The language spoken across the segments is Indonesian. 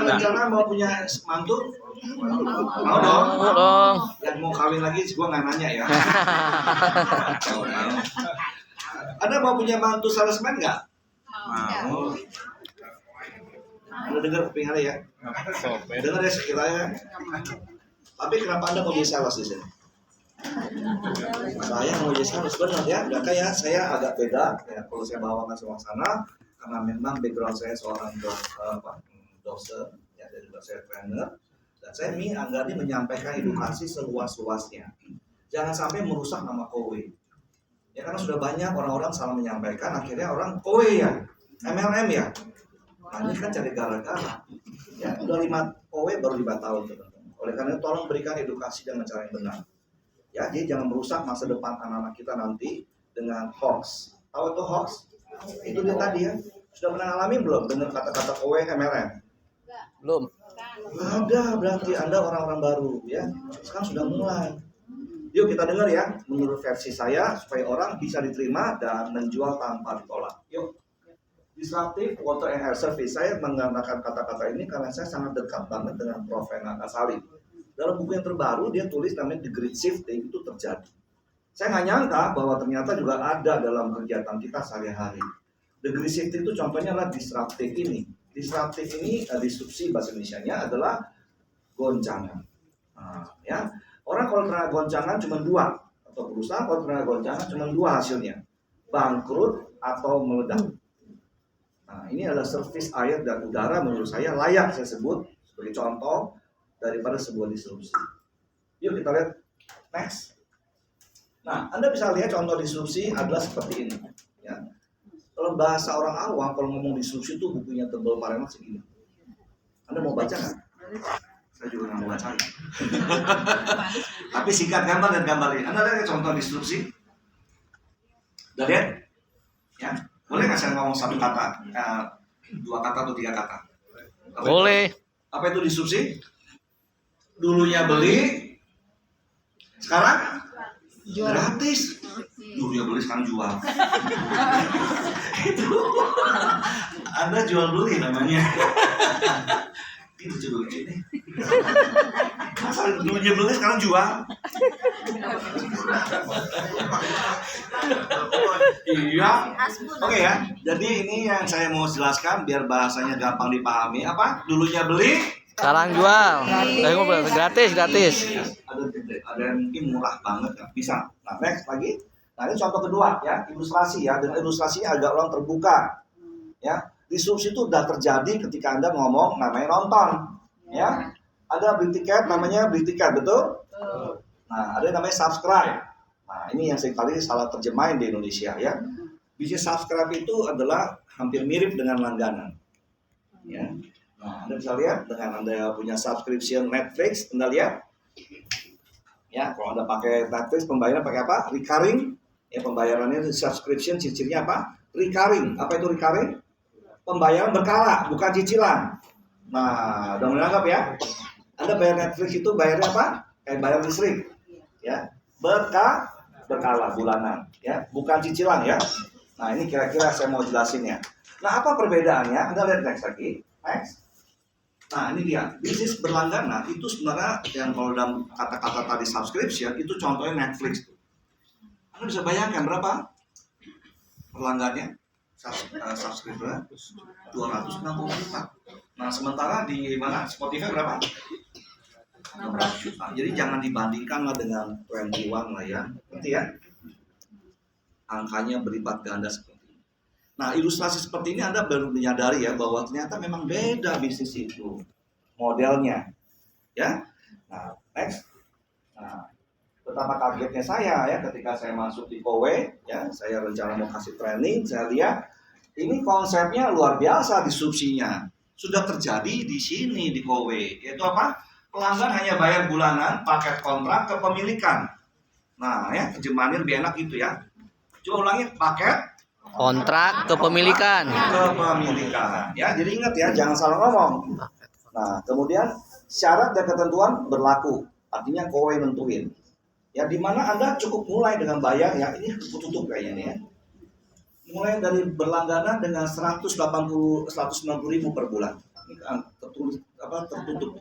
rencana mau punya mantu? Mau dong? Mau dong. Yang mau kawin lagi, gue nggak nanya ya. Anda mau punya mantu salesman nggak? Mau. Udah dengar kuping Anda ya? Dengar ya sekiranya. Tapi kenapa Anda mau jadi sales di sini? Saya mau jadi sales benar ya. Enggak kayak saya agak beda ya kalau saya bawakan suasana karena memang background saya seorang dosen ya, dan juga saya trainer. Dan saya ini menyampaikan edukasi seluas-luasnya. Jangan sampai merusak nama kowe. Ya karena sudah banyak orang-orang salah menyampaikan, akhirnya orang kowe ya, MLM ya. Nah ini kan cari gara-gara. Ya udah 5 kowe baru 5 tahun teman-teman. Oleh karena itu tolong berikan edukasi dengan cara yang benar. Ya jadi jangan merusak masa depan anak-anak kita nanti dengan hoax. Tahu itu hoax? Itu dia tadi ya. Sudah pernah ngalamin belum dengan kata-kata kowe MLM? Belum. Ada, berarti Anda orang-orang baru ya. Sekarang sudah mulai. Yuk kita dengar ya, menurut versi saya supaya orang bisa diterima dan menjual tanpa ditolak. Yuk. Disruptive Water and Air Service. Saya menggunakan kata-kata ini karena saya sangat dekat banget dengan Prof. Renat Asali. Dalam buku yang terbaru dia tulis namanya The Great Shifting itu terjadi. Saya nggak nyangka bahwa ternyata juga ada dalam kegiatan kita sehari-hari. The Great Shifting itu contohnya adalah disruptive ini. Disruptif ini, disrupsi bahasa Indonesianya adalah goncangan. Nah, ya. Orang kalau terkena goncangan cuma 2, atau perusahaan kalau terkena goncangan cuma 2 hasilnya, bangkrut atau meledak. Nah, ini adalah service air dan udara menurut saya layak saya sebut sebagai contoh daripada sebuah disrupsi. Yuk kita lihat next. Nah, Anda bisa lihat contoh disrupsi adalah seperti ini. Ya. Kalau bahasa orang awam, kalau ngomong disrupsi itu bukunya tebal parengan segini. Anda mau baca nggak? Saya juga nggak mau baca. Tapi singkat gambar dan gambar ini. Anda lihat contoh disrupsi? Udah lihat? Ya, boleh nggak saya ngomong 1 kata, 2 kata atau 3 kata? Boleh. Apa itu disrupsi? Dulunya beli, sekarang gratis. Dulunya beli, sekarang jual. Itu Anda jual beli namanya. Itu judulnya ini. Masa dulunya beli sekarang jual? Iya. Oke ya. Jadi ini yang saya mau jelaskan biar bahasanya gampang dipahami. Apa? Dulunya beli, Sekarang jual. Gratis. ada yang mungkin murah banget nggak bisa. Nah next lagi. Nah ini contoh kedua ya, ilustrasi ya. Dengan ilustrasinya agak orang terbuka. Ya, disrupsi itu udah terjadi ketika Anda ngomong namanya nonton. Ya, ada beli tiket namanya beli tiket, betul? Nah ada yang namanya subscribe. Nah ini yang seringkali salah terjemahin di Indonesia ya. Bisnis subscribe itu adalah hampir mirip dengan langganan. Ya. Nah Anda bisa lihat dengan Anda punya subscription Netflix, Anda lihat. Ya, kalau Anda pakai Netflix pembayaran pakai apa? Recurring. Ya, pembayarannya subscription cicilannya apa? Recurring. Apa itu recurring? Pembayaran berkala, bukan cicilan. Nah, udah menangkap ya? Anda bayar Netflix itu bayarnya apa? Kayak bayar listrik. Ya, berkala bulanan, ya, bukan cicilan ya. Nah, ini kira-kira saya mau jelasin ya. Nah, apa perbedaannya? Anda lihat next lagi. Next. Nah, ini dia. Bisnis berlangganan itu sebenarnya yang kalau dalam kata-kata tadi subscription itu contohnya Netflix. Anda bisa bayangkan berapa pelanggannya? Subscriber 264. Nah, sementara di mana? Spotify berapa? 600 juta. Jadi jangan dibandingkan lah dengan 21 lah ya. Ngerti ya? Angkanya berlipat ganda seperti ini. Nah, ilustrasi seperti ini Anda baru menyadari ya bahwa ternyata memang beda bisnis itu modelnya. Ya. Nah, next. Nah, betapa kagetnya saya ya ketika saya masuk di Kowe ya, saya rencana mau kasih training, saya lihat ini konsepnya luar biasa disrupsinya. Sudah terjadi di sini di Kowe, yaitu apa? Pelanggan hanya bayar bulanan, paket kontrak kepemilikan. Nah, ya, terjemahannya lebih enak gitu ya. Coba ulangi, paket Kontrak kepemilikan. Kepemilikan. Ya, jadi ingat ya, jangan salah ngomong. Nah, kemudian syarat dan ketentuan berlaku. Artinya Kowe nentuin. Ya, di mana Anda cukup mulai dengan bayar ya, ini tutup kayaknya nih ya. Mulai dari berlangganan dengan 190.000 per bulan. Ini tertutup.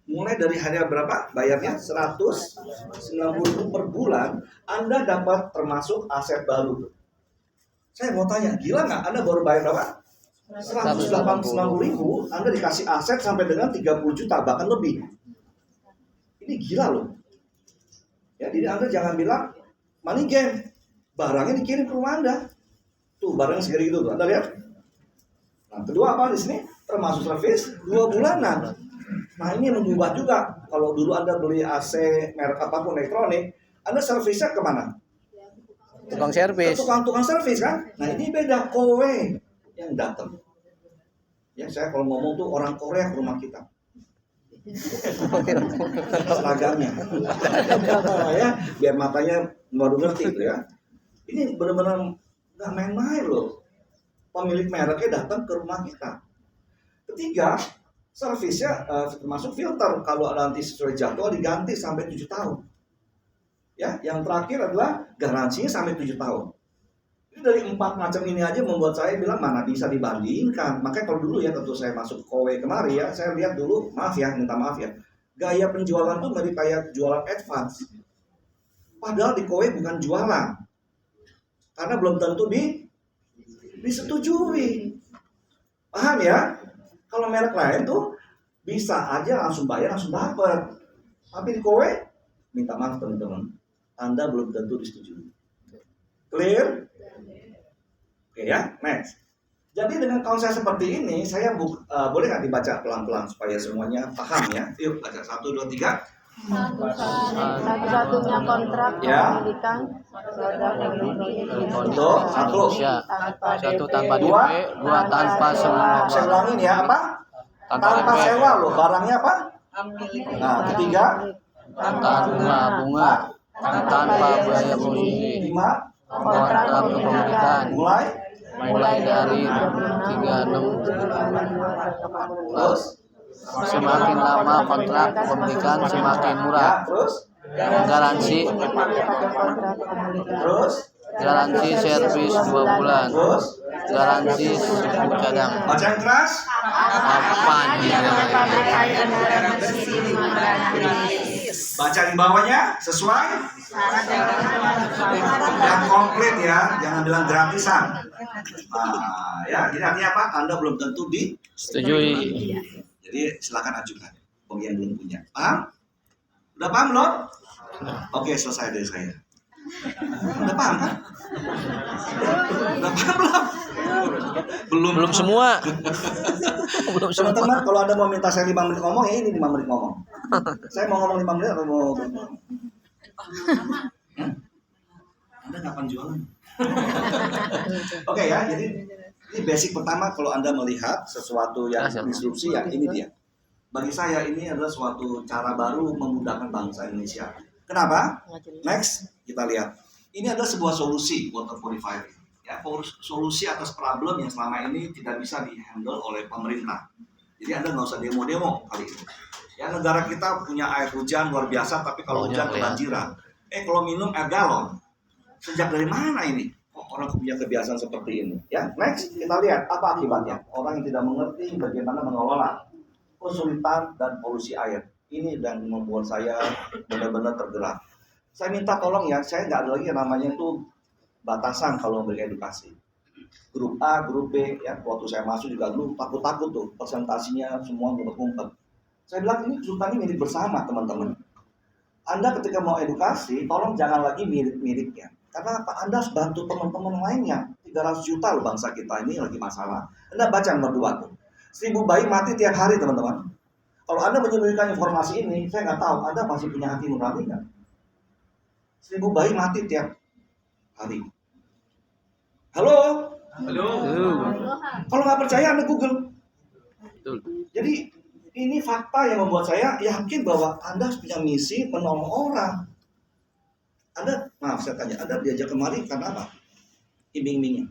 Mulai dari harga berapa? Bayarnya 190.000 per bulan, Anda dapat termasuk aset baru. Saya mau tanya, gila nggak? Anda baru bayar berapa? 189.000, Anda dikasih aset sampai dengan 30 juta, bahkan lebih. Ini gila loh. Ya, jadi Anda jangan bilang money game. Barangnya dikirim ke rumah Anda. Tuh, barang segede gitu tuh. Anda lihat? Nah, kedua apa di sini? Termasuk servis 2 bulanan. Nah, ini mengubah juga. Kalau dulu Anda beli AC merek apapun elektronik, Anda servisnya kemana? Tukang servis. Tukang servis kan? Nah, ini beda, kowe yang datang. Ya, saya kalau ngomong tuh orang Korea ke rumah kita. Seragamnya. Ya, biar matanya baru ngerti gitu ya. Ini benar-benar nggak main-main loh. Pemilik mereknya datang ke rumah kita. Ketiga, servisnya termasuk filter. Kalau nanti sesuai jadwal diganti sampai 7 tahun. Ya, yang terakhir adalah garansinya sampai 7 tahun. Ini dari 4 macam ini aja membuat saya bilang mana bisa dibandingkan. Makanya kalau dulu ya, tentu saya masuk kowe kemari ya, saya lihat dulu, minta maaf ya, gaya penjualan tuh mirip kayak jualan advance. Padahal di kowe bukan jualan, karena belum tentu disetujui. Paham ya? Kalau merek lain tuh bisa aja langsung bayar, langsung dapat. Tapi di kowe, minta maaf teman-teman, Anda belum tentu disetujui. Clear? Oke ya, next. Jadi dengan konsep seperti ini, saya boleh nggak dibaca pelan-pelan supaya semuanya paham ya? Yuk, baca 1, 2, 3. Satu-satunya kontrak Ya. kepemilikan Untuk satu. Satu tanpa DP, Dua. dua tanpa sewa. Saya ulangin ya, apa? Tanpa DP, sewa loh, barangnya apa? Nah, ketiga. tanpa bunga, tanpa biaya posisi. 5. Kontrak kepemilikan Mulai. dari 36. Terus. Semakin lama kontrak kepemilikan semakin Ya, murah. terus. Garansi Terus. garansi servis 2 bulan. Terus. Garansi suku cadang. Baca yang keras. Apaan ya? Baca di bawahnya sesuai. Yang komplit ya, jangan bilang gratisan. Nah, ya, jadi artinya apa? Anda belum tentu Setujui. Jadi silakan ajukan bagi yang belum punya. Paham? Udah paham belum? Oke, selesai dari saya. Udah paham kan? Udah paham belum? Belum semua. Belum semua. Teman-teman, kalau Anda mau minta saya 5 menit ngomong, ya ini 5 menit ngomong. Saya mau ngomong 5 menit atau mau Anda kapan jualan? Oke ya, jadi ini basic pertama kalau Anda melihat sesuatu yang disrupsi ya ini dia. Bagi saya ini adalah suatu cara baru memudahkan bangsa Indonesia. Kenapa? Next, kita lihat. Ini adalah sebuah solusi water purifier. Ya, solusi atas problem yang selama ini tidak bisa dihandle oleh pemerintah. Jadi Anda nggak usah demo-demo kali ini. Ya, negara kita punya air hujan luar biasa, tapi kalau hujan kebanjiran. Kalau minum air galon. Sejak dari mana ini? Orang punya kebiasaan seperti ini. Ya, next kita lihat apa akibatnya. Orang yang tidak mengerti bagaimana mengelola kesulitan dan polusi air. Ini dan membuat saya benar-benar tergerak. Saya minta tolong ya, saya nggak ada lagi yang namanya itu batasan kalau memberi edukasi. Grup A, grup B, ya waktu saya masuk juga dulu takut-takut tuh presentasinya semua ngumpet-ngumpet. Saya bilang ini kesulitan ini milik bersama teman-teman. Anda ketika mau edukasi, tolong jangan lagi mirip-miripnya. Karena apa? Anda harus bantu teman-teman lainnya. 300 juta loh bangsa kita ini lagi masalah. Anda baca nomor 2 tuh. 1000 bayi mati tiap hari teman-teman. Kalau Anda menyembunyikan informasi ini, saya nggak tahu Anda masih punya hati nurani nggak? 1000 bayi mati tiap hari. Halo? Halo. Kalau nggak percaya Anda Google. Betul. Jadi ini fakta yang membuat saya yakin bahwa Anda harus punya misi menolong orang. Anda, maaf saya tanya, Anda diajak kemari karena apa? Iming-imingnya.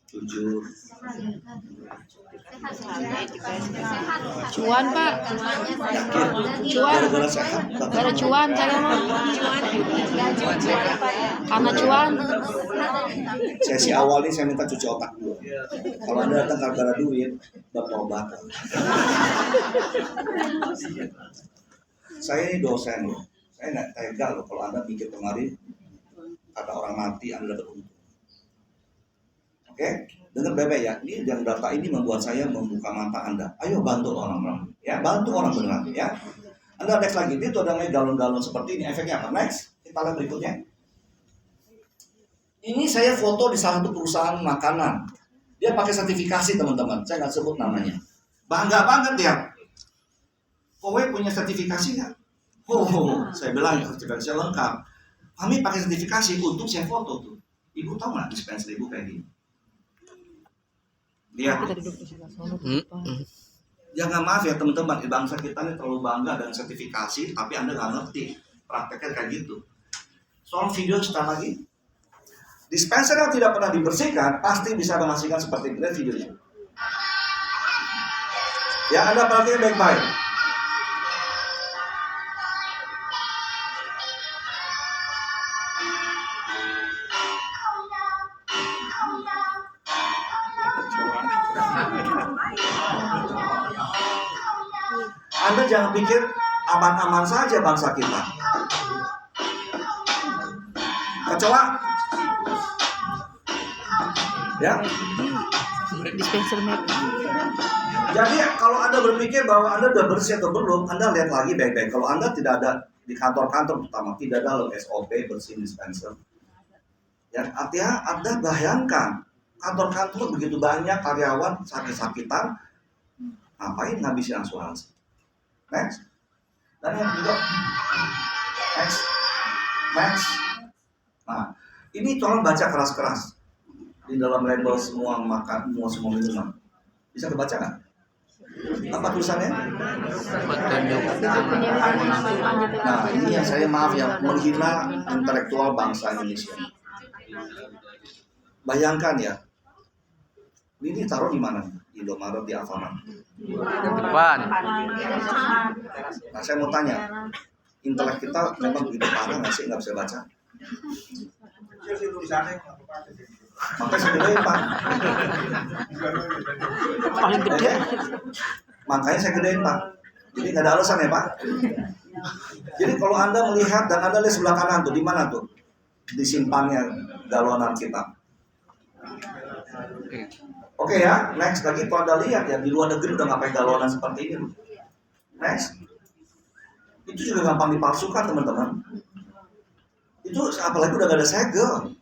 jujur. Cuan Pak, cuan, Gara-gara sehat. gara cuan saya mah, karena cuan. Sesi awal ini saya minta cuci otak dulu. Kalau Anda datang gara-gara duit, bertobat. Saya ini dosen loh. Saya nggak tega loh kalau Anda mikir kemarin kata orang mati Anda dapat untung. Oke, dengar bebek ya. Ini yang data ini membuat saya membuka mata Anda. Ayo bantu orang-orang, ya bantu orang benar, ya. Anda next lagi, itu ada galon-galon seperti ini. Efeknya apa? Next, kita lihat berikutnya. Ini saya foto di salah satu perusahaan makanan. Dia pakai sertifikasi teman-teman. Saya nggak sebut namanya. Bangga banget dia. Kowe punya sertifikasi nggak? Oh, saya bilang sertifikasi lengkap. Kami pakai sertifikasi untuk saya foto tuh. Ibu tahu nggak dispenser ibu kayak gini? Lihat. Jangan maaf ya teman-teman, bangsa kita ini terlalu bangga dengan sertifikasi, tapi Anda nggak ngerti prakteknya kayak gitu. Soal video sebentar lagi. Dispenser yang tidak pernah dibersihkan pasti bisa menghasilkan seperti ini. Lihat videonya. Ya, Anda perhatikan baik-baik. Anda jangan pikir aman-aman saja bangsa kita. Kecoa. Ya. Dispenser merek. Jadi kalau Anda berpikir bahwa Anda sudah bersih atau belum, Anda lihat lagi baik-baik. Kalau Anda tidak ada di kantor-kantor terutama tidak ada SOP bersih dispenser. Ya, artinya Anda bayangkan kantor-kantor begitu banyak karyawan sakit-sakitan, ngapain ngabisin asuransi? Next. Dan yang juga next. Nah, ini tolong baca keras-keras di dalam label semua makan, semua minuman. Bisa kebaca nggak? Apa tulisannya? Nah, ini yang saya maaf ya, menghina intelektual bangsa Indonesia. Bayangkan ya, ini taruh di mana? Di Indomaret, di Alfamart. Depan. Nah, saya mau tanya, intelek kita memang begitu parah nggak sih, nggak bisa baca? Makanya saya gedein Pak. Paling gede. Makanya saya gedein Pak. Jadi nggak ada alasan ya Pak. Jadi kalau Anda melihat dan Anda lihat sebelah kanan tuh, di mana tuh? Disimpannya galonan kita. Oke ya, next lagi kalau Anda lihat ya di luar negeri udah nggak pakai galonan seperti ini. Next, itu juga gampang dipalsukan teman-teman. Itu apalagi udah gak ada segel.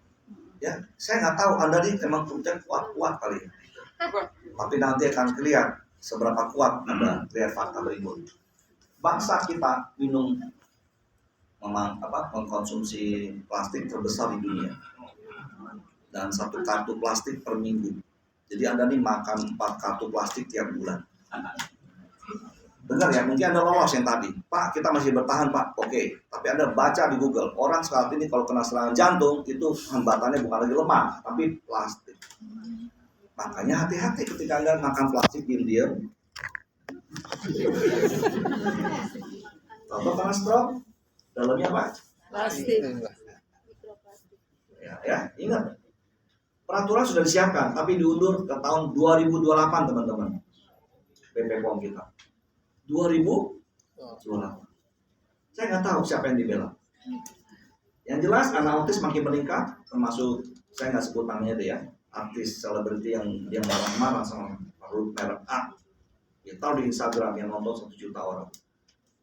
Ya, saya nggak tahu Anda nih memang punya kuat-kuat kali. Tapi nanti akan kelihatan seberapa kuat Anda lihat fakta berikut. Bangsa kita mengkonsumsi plastik terbesar di dunia. Dan 1 kartu plastik per minggu. Jadi Anda nih makan 4 kartu plastik tiap bulan. Benar ya, mungkin Anda lolos yang tadi. Pak, kita masih bertahan Pak. Oke, tapi Anda baca di Google. Orang saat ini kalau kena serangan jantung, itu hambatannya bukan lagi lemak, tapi plastik. Makanya hati-hati ketika Anda makan plastik diam-diam. Tahu karena stroke? Dalamnya apa? Plastik. Ya, ingat. Peraturan sudah disiapkan, tapi diundur ke tahun 2028 teman-teman. BP POM kita. 2028. Saya nggak tahu siapa yang dibela. Yang jelas anak autis makin meningkat, termasuk saya nggak sebut namanya deh ya, artis selebriti yang marah-marah sama merek A. Ya tahu di Instagram yang nonton 1 juta orang.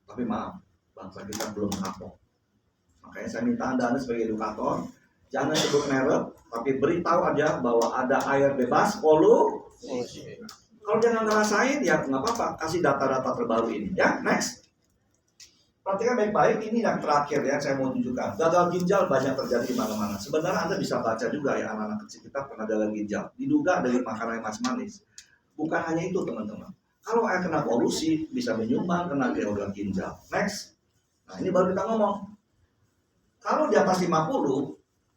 Tapi maaf, bangsa kita belum kapok. Makanya saya minta Anda sebagai edukator, jangan sebut merek, tapi beritahu aja bahwa ada air bebas polusi. Kalau dia nggak ngerasain, ya nggak apa-apa. Kasih data-data terbaru ini. Ya, next. Perhatikan baik-baik. Ini yang terakhir ya, saya mau tunjukkan. Gagal ginjal banyak terjadi di mana-mana. Sebenarnya Anda bisa baca juga ya, anak-anak kecil kita pernah gagal ginjal. Diduga dari makanan yang manis-manis. Bukan hanya itu teman-teman. Kalau air kena polusi, bisa menyumbang kena gagal ginjal. Next. Nah, ini baru kita ngomong. Kalau di atas 50,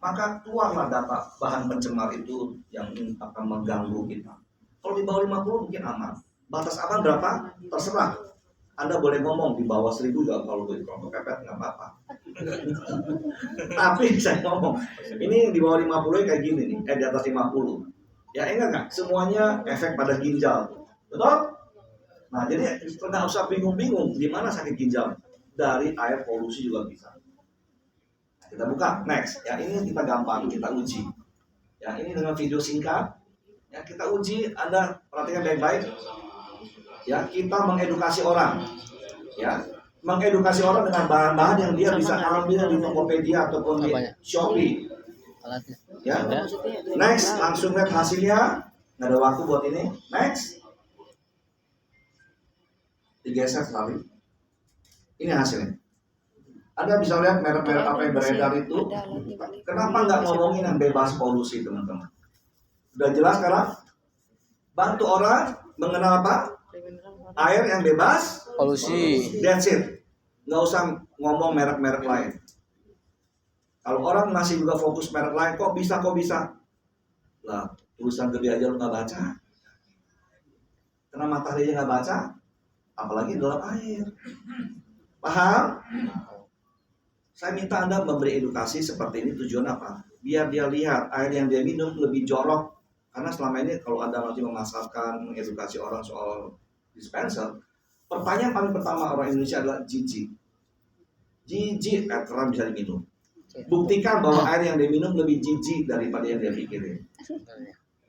maka keluarlah data bahan pencemar itu yang akan mengganggu kita. Kalau di bawah 50 mungkin aman. Batas aman berapa? Terserah. Anda boleh ngomong di bawah 1000 juga kalau kelompok pepet nggak apa-apa. Tapi saya ngomong, ini di bawah 50 kayak gini nih, di atas 50. Ya enggak nggak? Semuanya efek pada ginjal. Betul? Nah, jadi nggak usah bingung-bingung di mana sakit ginjal. Dari air polusi juga bisa. Nah, kita buka, next. Ya, ini kita gampang, kita uji. Ya, ini dengan video singkat. Ya, kita uji, Anda perhatikan baik-baik. Ya, kita mengedukasi orang. Ya, mengedukasi orang dengan bahan-bahan yang dia bisa ambil di Tokopedia ataupun di Shopee. Ya, next, langsung lihat hasilnya. Nggak ada waktu buat ini. Next. Digeser sekali. Ini hasilnya. Anda bisa lihat merek-merek apa yang beredar itu. Kenapa nggak ngomongin yang bebas polusi, teman-teman? Udah jelas sekarang? Bantu orang mengenal apa? Air yang bebas Polusi. That's it. Nggak usah ngomong merek-merek lain. Kalau orang masih juga fokus merek lain, kok bisa? Lah, tulisan gede aja lu nggak baca. Karena matahari aja nggak baca, apalagi dalam air. Paham? Saya minta Anda memberi edukasi seperti ini, tujuan apa? Biar dia lihat air yang dia minum lebih jorok. Karena selama ini kalau Anda masih memasarkan, mengedukasi orang soal dispenser, pertanyaan paling pertama orang Indonesia adalah jijik. Jijik, karena bisa diminum. Buktikan bahwa air yang dia minum lebih jijik daripada yang dia pikirin.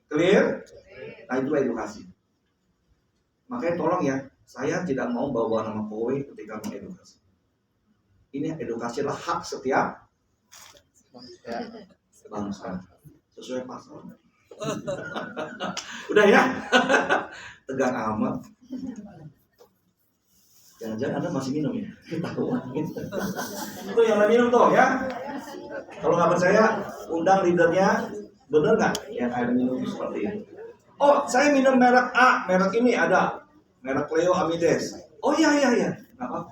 Clear? Nah, itulah edukasi. Makanya tolong ya, saya tidak mau bawa nama kowe ketika mengedukasi. Ini edukasi adalah hak setiap bangsa sesuai pasal. Udah ya? Tegang amat. Jangan-jangan Anda masih minum ya? Ketahuan gitu. Itu yang Anda minum tuh ya. Kalau nggak percaya, undang leadernya. Bener nggak yang air minum seperti ini? Oh, saya minum merek A, merek ini ada. Merek Cleo Amides. Oh iya. Nggak apa-apa.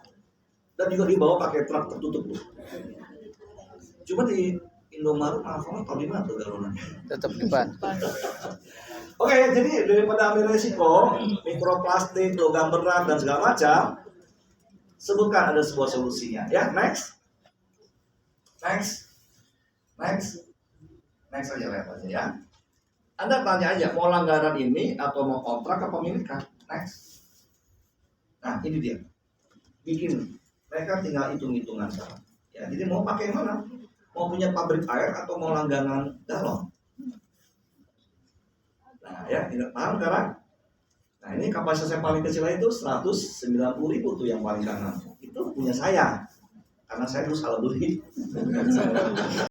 Dan juga dibawa pakai truk tertutup tuh. Cuma di Indomaret, Alfamart, tahu di mana tuh galonannya? Tetap depan. Oke, jadi daripada ambil resiko, mikroplastik, logam berat, dan segala macam, sebutkan ada sebuah solusinya. Ya, next aja, lihat aja ya. Anda tanya aja, mau langganan ini atau mau kontrak ke pemilikan? Next. Nah, ini dia. Bikin. Mereka tinggal hitung-hitungan sekarang. Ya, jadi mau pakai yang mana? Mau punya pabrik air atau mau langganan galon? Nah, ya, tidak paham sekarang? Nah, ini kapasitas yang paling kecil itu 190.000 tuh yang paling kanan. Itu punya saya. Karena saya dulu salah beli.